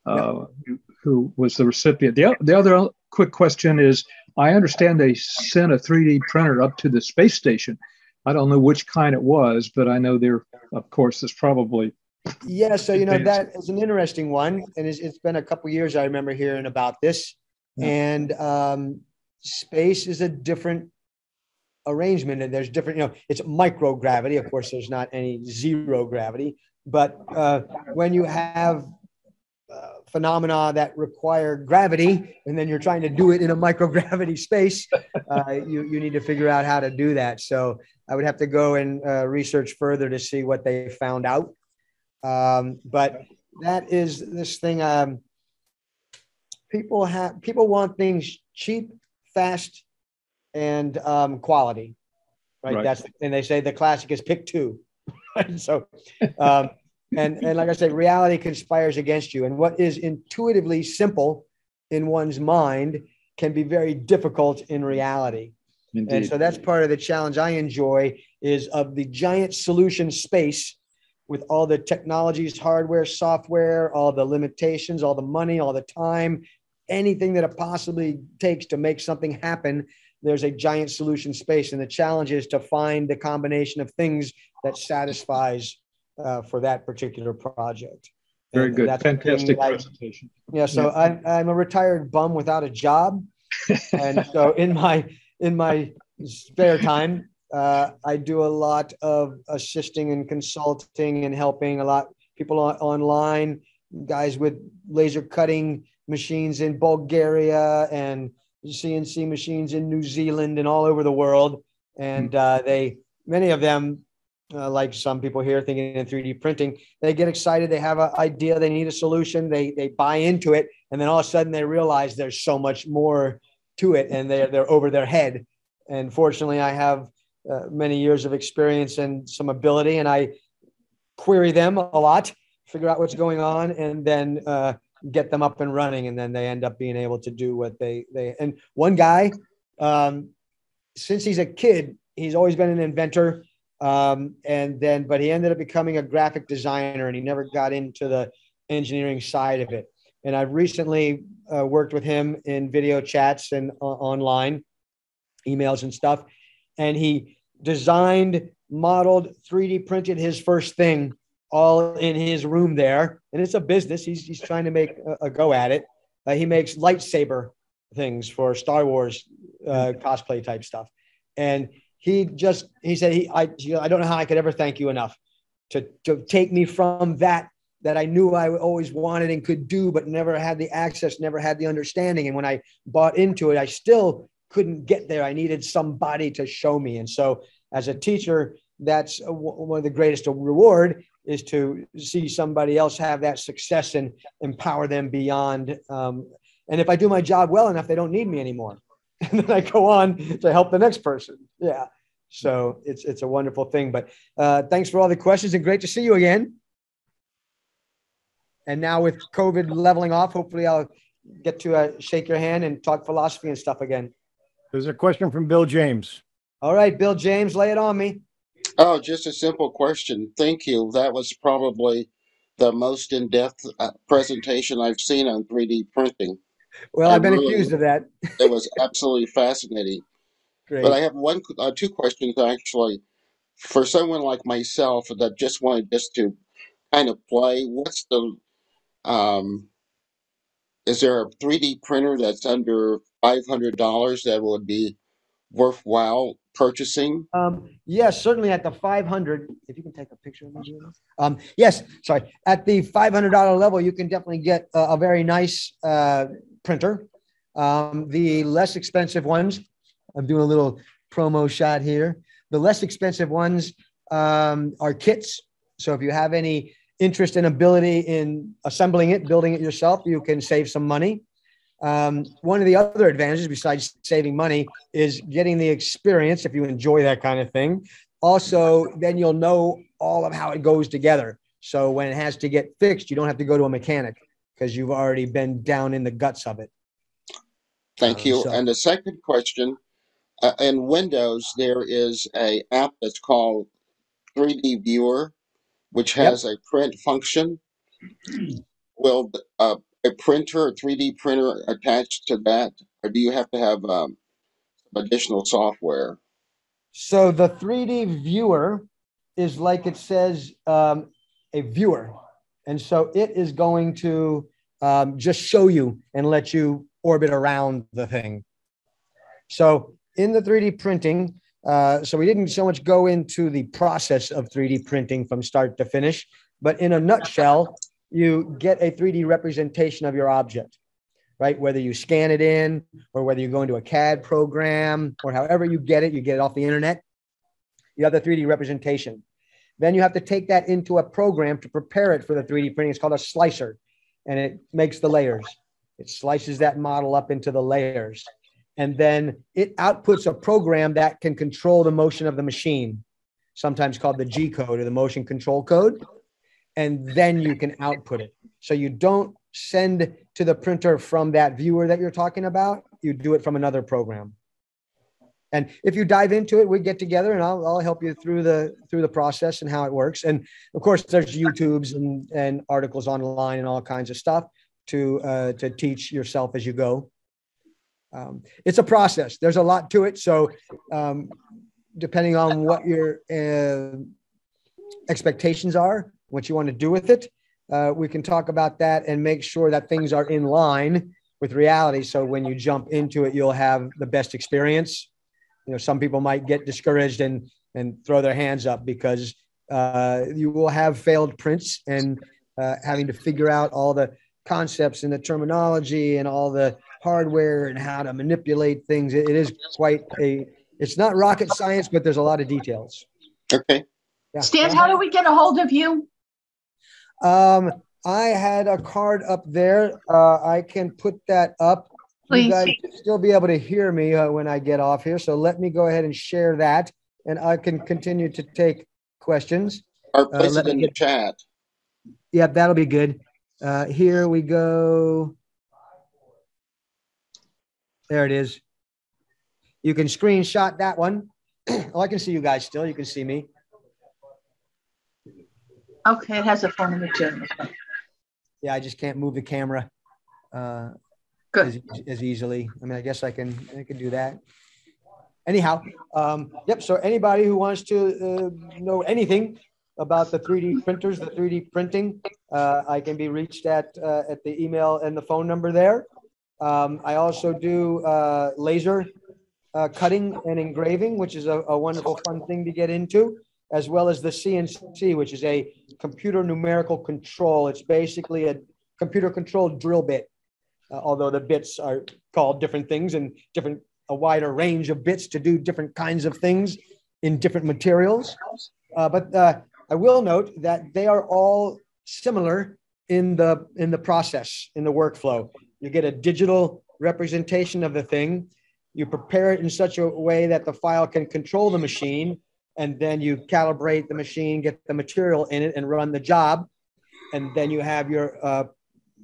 Speaker 5: who was the recipient. The other quick question is, I understand they sent a 3D printer up to the space station. I don't know which kind it was, but I know there, of course, is probably.
Speaker 2: Yeah, so, that is an interesting one. And it's been a couple of years I remember hearing about this. Yeah. And space is a different arrangement, and there's different, it's microgravity. Of course, there's not any zero gravity, but when you have phenomena that require gravity, and then you're trying to do it in a microgravity space, you need to figure out how to do that. So I would have to go and research further to see what they found out. But that is this thing. People want things cheap, fast, and quality, right? And they say the classic is pick two. Right? So, and like I said, reality conspires against you, and what is intuitively simple in one's mind can be very difficult in reality. Indeed. And so that's part of the challenge I enjoy, is of the giant solution space with all the technologies, hardware, software, all the limitations, all the money, all the time, anything that it possibly takes to make something happen. There's a giant solution space. And the challenge is to find the combination of things that satisfies for that particular project.
Speaker 5: Very good. Fantastic presentation.
Speaker 2: Yeah. So I'm a retired bum without a job. And so in my spare time, I do a lot of assisting and consulting and helping a lot of people online, guys with laser cutting machines in Bulgaria and CNC machines in New Zealand and all over the world. And many of them, like some people here thinking in 3D printing, they get excited. They have an idea. They need a solution. They buy into it. And then all of a sudden they realize there's so much more to it, and they're over their head. And fortunately, I have many years of experience and some ability, and I query them a lot, figure out what's going on, and then get them up and running. And then they end up being able to do what they and one guy, since he's a kid, he's always been an inventor. But he ended up becoming a graphic designer, and he never got into the engineering side of it. And I've recently worked with him in video chats and online emails and stuff. And he designed, modeled, 3D printed his first thing all in his room there. And it's a business. He's trying to make a go at it. He makes lightsaber things for Star Wars cosplay type stuff. And he said, I don't know how I could ever thank you enough to take me from that I knew I always wanted and could do, but never had the access, never had the understanding. And when I bought into it, I still couldn't get there. I needed somebody to show me. And so as a teacher, that's one of the greatest reward, is to see somebody else have that success and empower them beyond. And if I do my job well enough, they don't need me anymore. And then I go on to help the next person. Yeah. So it's a wonderful thing. But thanks for all the questions, and great to see you again. And now with COVID leveling off, hopefully I'll get to shake your hand and talk philosophy and stuff again.
Speaker 3: There's a question from Bill James.
Speaker 2: All right, Bill James, lay it on me.
Speaker 6: Oh, just a simple question. Thank you. That was probably the most in-depth presentation I've seen on 3D printing.
Speaker 2: Well, I've been accused of that.
Speaker 6: It was absolutely fascinating.
Speaker 2: Great.
Speaker 6: But I have two questions actually. For someone like myself that just wanted to kind of play, what's the is there a 3D printer that's under $500 that would be worthwhile purchasing?
Speaker 2: Yes, certainly at the 500. If you can take a picture of me. Yes, sorry. At the $500 level, you can definitely get a very nice printer. The less expensive ones, I'm doing a little promo shot here. The less expensive ones are kits. So if you have any interest and ability in assembling it, building it yourself, you can save some money. One of the other advantages besides saving money is getting the experience if you enjoy that kind of thing. Also, then you'll know all of how it goes together. So when it has to get fixed, you don't have to go to a mechanic because you've already been down in the guts of it.
Speaker 6: Thank you. And the second question, in Windows, there is an app that's called 3D Viewer, which has a print function. Will a printer, a 3D printer attached to that, or do you have to have additional software?
Speaker 2: So the 3D Viewer is like it says, a viewer. And so it is going to just show you and let you orbit around the thing. So in the 3D printing, so we didn't so much go into the process of 3D printing from start to finish, but in a nutshell, you get a 3D representation of your object, right? Whether you scan it in or whether you go into a CAD program or however you get it off the internet, you have the 3D representation. Then you have to take that into a program to prepare it for the 3D printing. It's called a slicer, and it makes the layers. It slices that model up into the layers. And then it outputs a program that can control the motion of the machine, sometimes called the G code or the motion control code. And then you can output it. So you don't send to the printer from that viewer that you're talking about. You do it from another program. And if you dive into it, we get together and I'll help you through the process and how it works. And of course, there's YouTubes and articles online and all kinds of stuff to teach yourself as you go. It's a process. There's a lot to it. So depending on what your expectations are, what you want to do with it, we can talk about that and make sure that things are in line with reality. So when you jump into it, you'll have the best experience. You know, some people might get discouraged and throw their hands up because you will have failed prints and having to figure out all the concepts and the terminology and all the hardware and how to manipulate things. It is quite it's not rocket science, but there's a lot of details.
Speaker 6: Okay.
Speaker 2: Yeah.
Speaker 7: Stan, how do we get a hold of you?
Speaker 2: I had a card up there. I can put that up.
Speaker 7: Please.
Speaker 2: You guys should still be able to hear me when I get off here. So let me go ahead and share that, and I can continue to take questions.
Speaker 6: Or place it in the chat.
Speaker 2: Yeah, that'll be good. Here we go. There it is. You can screenshot that one. Oh, I can see you guys still. You can see me.
Speaker 7: Okay, it has a phone image.
Speaker 2: Yeah, I just can't move the camera.
Speaker 7: Good.
Speaker 2: As easily. I mean, I guess I can do that. Anyhow, yep. So anybody who wants to know anything about the 3D printers, the 3D printing, I can be reached at the email and the phone number there. I also do laser cutting and engraving, which is a wonderful, fun thing to get into, as well as the CNC, which is a computer numerical control. It's basically a computer controlled drill bit. Although the bits are called different things and a wider range of bits to do different kinds of things in different materials. But I will note that they are all similar in the process, in the workflow. You get a digital representation of the thing. You prepare it in such a way that the file can control the machine, and then you calibrate the machine, get the material in it, and run the job. And then you have your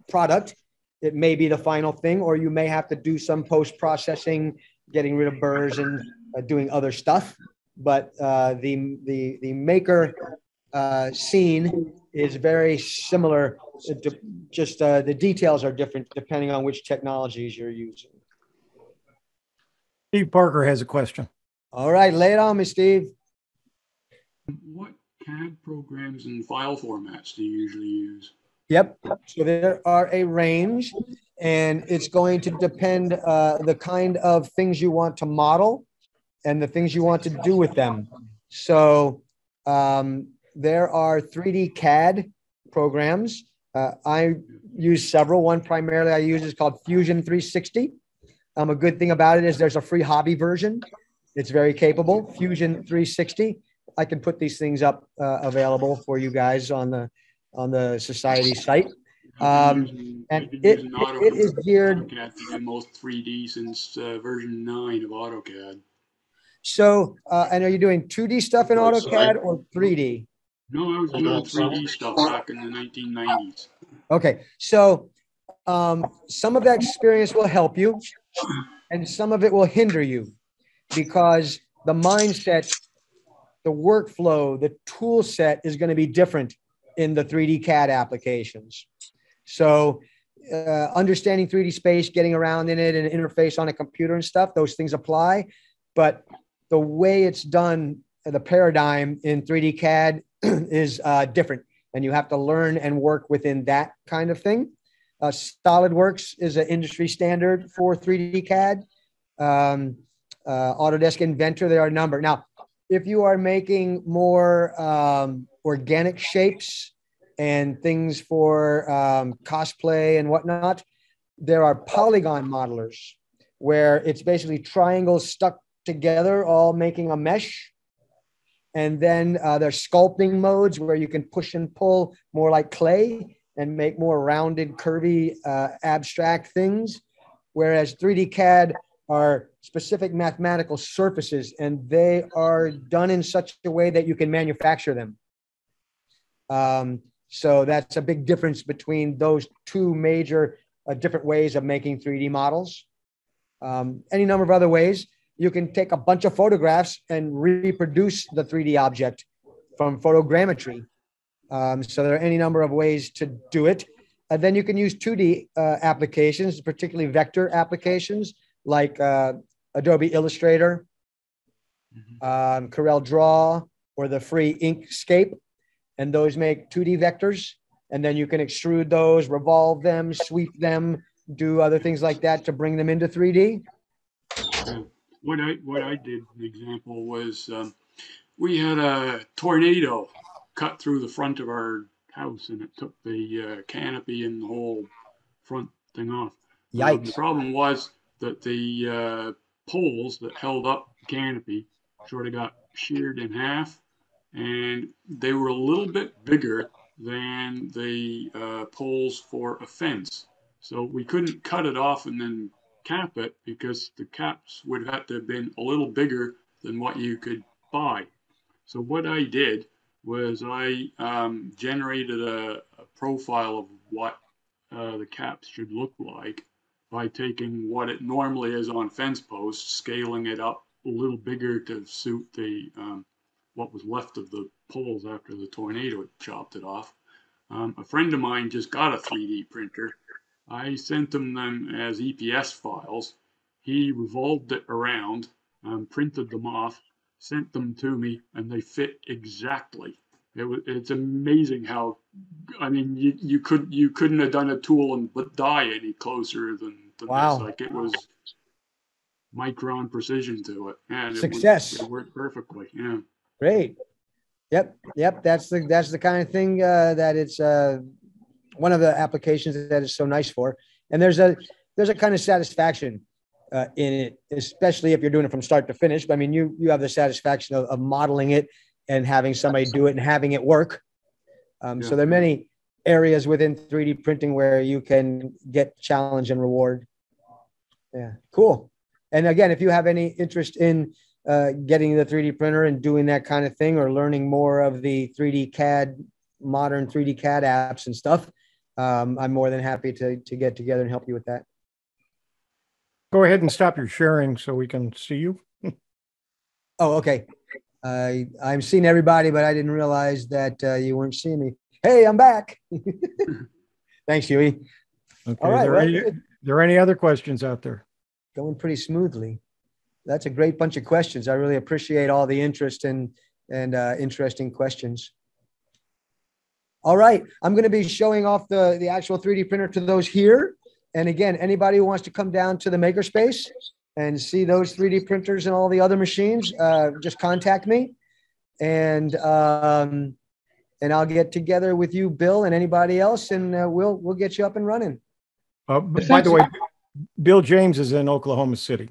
Speaker 2: product. It may be the final thing, or you may have to do some post-processing, getting rid of burrs and doing other stuff. But the maker scene is very similar. Just the details are different depending on which technologies you're using.
Speaker 3: Steve Parker has a question.
Speaker 2: All right, lay it on me, Steve.
Speaker 8: What CAD programs and file formats do you usually use?
Speaker 2: Yep. So there are a range, and it's going to depend the kind of things you want to model and the things you want to do with them. So there are 3D CAD programs. I use several. One primarily I use is called Fusion 360. A good thing about it is there's a free hobby version. It's very capable. Fusion 360. I can put these things up available for you guys on the society site. And it is geared.
Speaker 8: AutoCAD for the most 3D since version 9 of AutoCAD.
Speaker 2: So, and are you doing 2D stuff in AutoCAD or 3D?
Speaker 8: No, I was doing 3D stuff back in the 1990s.
Speaker 2: Okay, so some of that experience will help you, and some of it will hinder you, because the mindset, the workflow, the tool set is going to be different in the 3D CAD applications. So understanding 3D space, getting around in it and interface on a computer and stuff, those things apply. But the way it's done, the paradigm in 3D CAD is different. And you have to learn and work within that kind of thing. SolidWorks is an industry standard for 3D CAD. Autodesk Inventor, there are a number. Now, if you are making more organic shapes and things for cosplay and whatnot, there are polygon modelers where it's basically triangles stuck together, all making a mesh. And then there's sculpting modes where you can push and pull more like clay and make more rounded, curvy, abstract things. Whereas 3D CAD are specific mathematical surfaces, and they are done in such a way that you can manufacture them. So that's a big difference between those two major different ways of making 3D models. Any number of other ways. You can take a bunch of photographs and reproduce the 3D object from photogrammetry. So there are any number of ways to do it. And then you can use 2D applications, particularly vector applications like Adobe Illustrator, Corel Draw, or the free Inkscape. And those make 2D vectors. And then you can extrude those, revolve them, sweep them, do other things like that to bring them into 3D.
Speaker 8: What I did, an example, was we had a tornado cut through the front of our house, and it took the canopy and the whole front thing off.
Speaker 2: Yikes.
Speaker 8: The problem was that the poles that held up the canopy sort of got sheared in half, and they were a little bit bigger than the poles for a fence. So we couldn't cut it off and then cap it, because the caps would have to have been a little bigger than what you could buy. So what I did was I generated a profile of what the caps should look like by taking what it normally is on fence posts, scaling it up a little bigger to suit the what was left of the poles after the tornado chopped it off. A friend of mine just got a 3D printer. I sent him them as EPS files. He revolved it around, printed them off, sent them to me, and they fit exactly. It's amazing how, I mean, you couldn't have done a tool and die any closer than
Speaker 2: wow.
Speaker 8: this. Like, it was micron precision to it. And
Speaker 2: Success.
Speaker 8: It worked perfectly. Yeah.
Speaker 2: Great. Yep. That's the kind of thing that it's one of the applications that is so nice for. And there's a kind of satisfaction in it, especially if you're doing it from start to finish. I mean, you have the satisfaction of modeling it and having somebody do it and having it work. So there are many areas within 3D printing where you can get challenge and reward. Yeah, cool. And again, if you have any interest in getting the 3D printer and doing that kind of thing, or learning more of the 3D CAD, modern 3D CAD apps and stuff, I'm more than happy to get together and help you with that.
Speaker 3: Go ahead and stop your sharing so we can see you.
Speaker 2: Oh, okay. I'm seeing everybody, but I didn't realize that you weren't seeing me. Hey, I'm back. Thanks, Huey.
Speaker 3: Okay.
Speaker 2: All right.
Speaker 3: Are there any other questions out there?
Speaker 2: Going pretty smoothly. That's a great bunch of questions. I really appreciate all the interest and interesting questions. All right. I'm going to be showing off the actual 3D printer to those here. And again, anybody who wants to come down to the makerspace and see those 3D printers and all the other machines, just contact me. And I'll get together with you, Bill, and anybody else, and we'll get you up and running.
Speaker 3: By the way, Bill James is in Oklahoma City.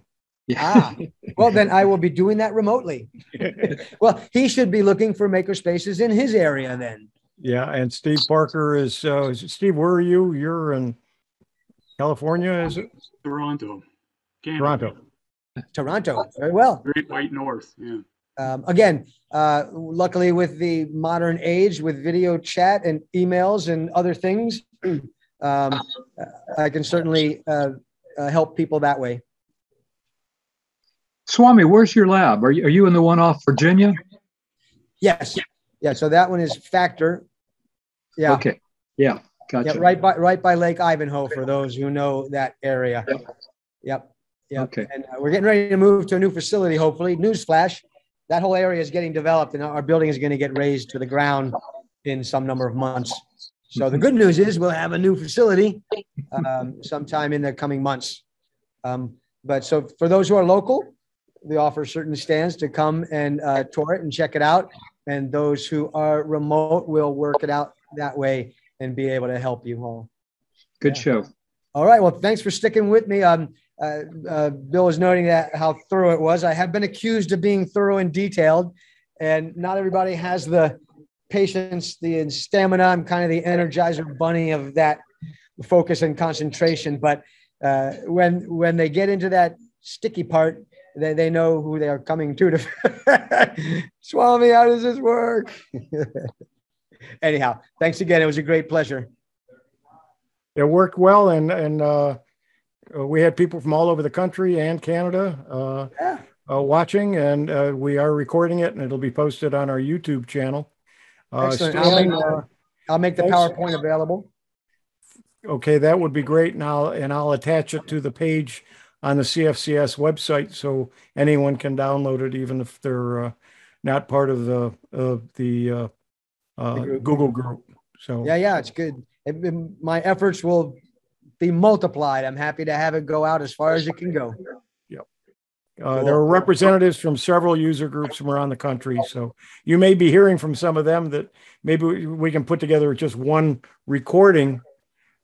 Speaker 2: Ah, well, then I will be doing that remotely. Well, he should be looking for makerspaces in his area then.
Speaker 3: Yeah, and Steve Parker is Steve, where are you? You're in California, is it?
Speaker 8: Toronto. Canada.
Speaker 2: Toronto. Very well.
Speaker 8: Great White North. Yeah.
Speaker 2: Again, luckily with the modern age, with video chat and emails and other things, I can certainly help people that way.
Speaker 5: Swami, where's your lab? Are you in the one off Virginia?
Speaker 2: Yes. Yeah. So that one is Factor. Yeah.
Speaker 5: Okay. Yeah. Gotcha.
Speaker 2: Yeah, right by Lake Ivanhoe, for those who know that area. Yep.
Speaker 5: Okay.
Speaker 2: And we're getting ready to move to a new facility, hopefully. Newsflash, that whole area is getting developed, and our building is going to get raised to the ground in some number of months. So the good news is we'll have a new facility sometime in the coming months. But so for those who are local, we offer certain stands to come and tour it and check it out. And those who are remote will work it out that way and be able to help you all.
Speaker 5: Good show.
Speaker 2: All right. Well, thanks for sticking with me. Bill was noting that how thorough it was. I have been accused of being thorough and detailed, and not everybody has the patience, the stamina. I'm kind of the Energizer bunny of that focus and concentration. But when they get into that sticky part, they know who they are coming to. Swami, how does this work? Anyhow, thanks again. It was a great pleasure.
Speaker 3: It worked well, and we had people from all over the country and Canada watching, and we are recording it, and it'll be posted on our YouTube channel.
Speaker 2: Excellent.
Speaker 3: Stan,
Speaker 2: I'll make the PowerPoint available.
Speaker 3: Okay, that would be great. Now, and I'll attach it to the page on the CFCS website, so anyone can download it, even if they're not part of the Google group. So
Speaker 2: yeah, it's good. My efforts will be multiplied. I'm happy to have it go out as far as it can go.
Speaker 3: Yep. There are representatives from several user groups from around the country, so you may be hearing from some of them that maybe we can put together just one recording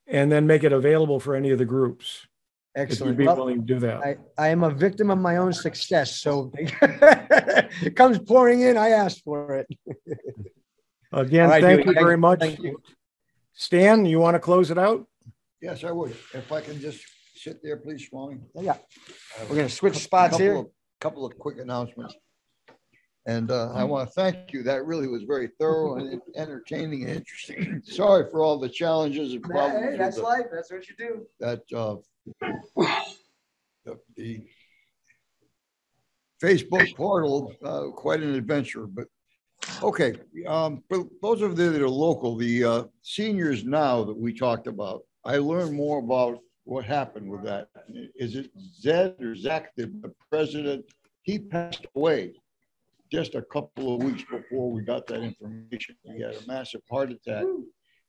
Speaker 3: and then make it available for any of the groups.
Speaker 2: Excellent.
Speaker 3: If you'd be willing to do that.
Speaker 2: I am a victim of my own success, so it comes pouring in. I asked for it.
Speaker 3: Again,
Speaker 2: right,
Speaker 3: thank you very much.
Speaker 2: Thank you.
Speaker 3: Stan, you want to close it out?
Speaker 1: Yes, I would. If I can just sit there, please, Swami.
Speaker 2: Yeah. We're going to switch spots here.
Speaker 1: Couple of quick announcements. And I want to thank you. That really was very thorough and entertaining and interesting. Sorry for all the challenges and problems.
Speaker 2: Hey, that's life. That's what you do.
Speaker 1: That the Facebook portal, quite an adventure. But okay, for those of you that are local, the seniors now that we talked about, I learned more about what happened with that. Is it Zed or Zach, the president? He passed away just a couple of weeks before we got that information. He had a massive heart attack,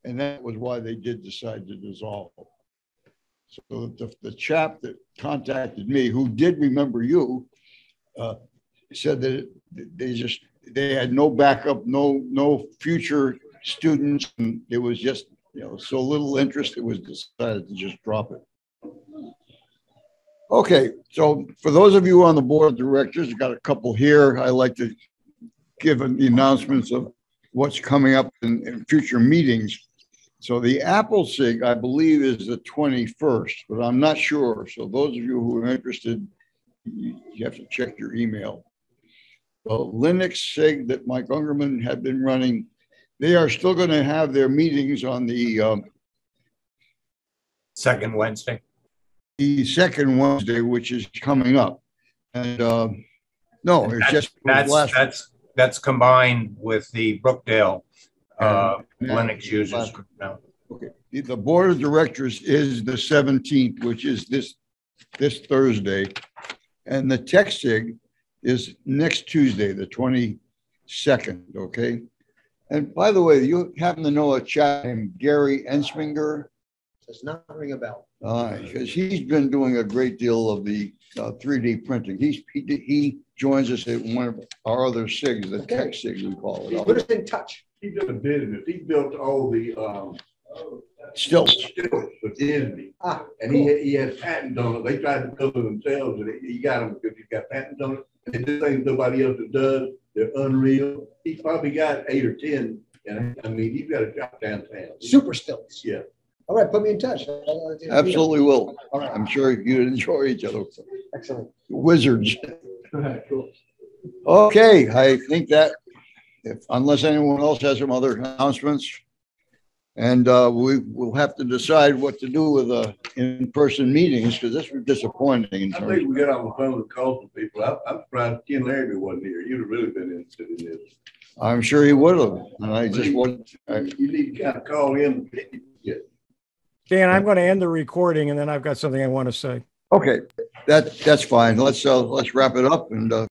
Speaker 1: and that was why they did decide to dissolve. So the chap that contacted me, who did remember you, said that they had no backup, no future students, and it was just, so little interest, it was decided to just drop it. Okay, so for those of you on the board of directors, I've got a couple here. I like to give the announcements of what's coming up in future meetings. So the Apple SIG, I believe, is the 21st, but I'm not sure. So those of you who are interested, you have to check your email. The Linux SIG that Mike Ungerman had been running, they are still going to have their meetings on the
Speaker 4: second Wednesday.
Speaker 1: The second Wednesday, which is coming up. And no, it's
Speaker 4: that's combined with the Brookdale Linux users group now.
Speaker 1: Okay. The board of directors is the 17th, which is this Thursday. And the tech SIG is next Tuesday, the 22nd. Okay. And by the way, you happen to know a chap named Gary Ensminger?
Speaker 2: Does not ring a bell.
Speaker 1: Because he's been doing a great deal of the 3D printing. He joins us at one of our other SIGs, the tech SIG, we call it.
Speaker 2: Put us in touch.
Speaker 9: He did a business. He built all the
Speaker 1: Stilts
Speaker 9: for Disney. And
Speaker 2: cool.
Speaker 9: he has patents on it. They tried to build it themselves, and he got them because he's got patents on it. And they do things nobody else does. They're unreal. He's probably got 8 or 10. And I mean, he's got a shop downtown.
Speaker 2: Super stilts.
Speaker 9: Yeah.
Speaker 2: All right, put me in touch.
Speaker 1: absolutely will.
Speaker 2: All right.
Speaker 1: I'm sure you'd enjoy each other.
Speaker 2: Excellent.
Speaker 1: Wizards.
Speaker 9: Cool.
Speaker 1: Okay, I think that unless anyone else has some other announcements, and we will have to decide what to do with in-person meetings, because this was disappointing.
Speaker 9: I think we got on the phone and called some people. I'm surprised Ken Larrabee wasn't here. You'd have really been interested in this.
Speaker 1: I'm sure he would have, and I just want.
Speaker 9: You need to kind of call him. Yeah.
Speaker 3: Dan, I'm going to end the recording, and then I've got something I want to say.
Speaker 1: Okay, that's fine. Let's wrap it up and.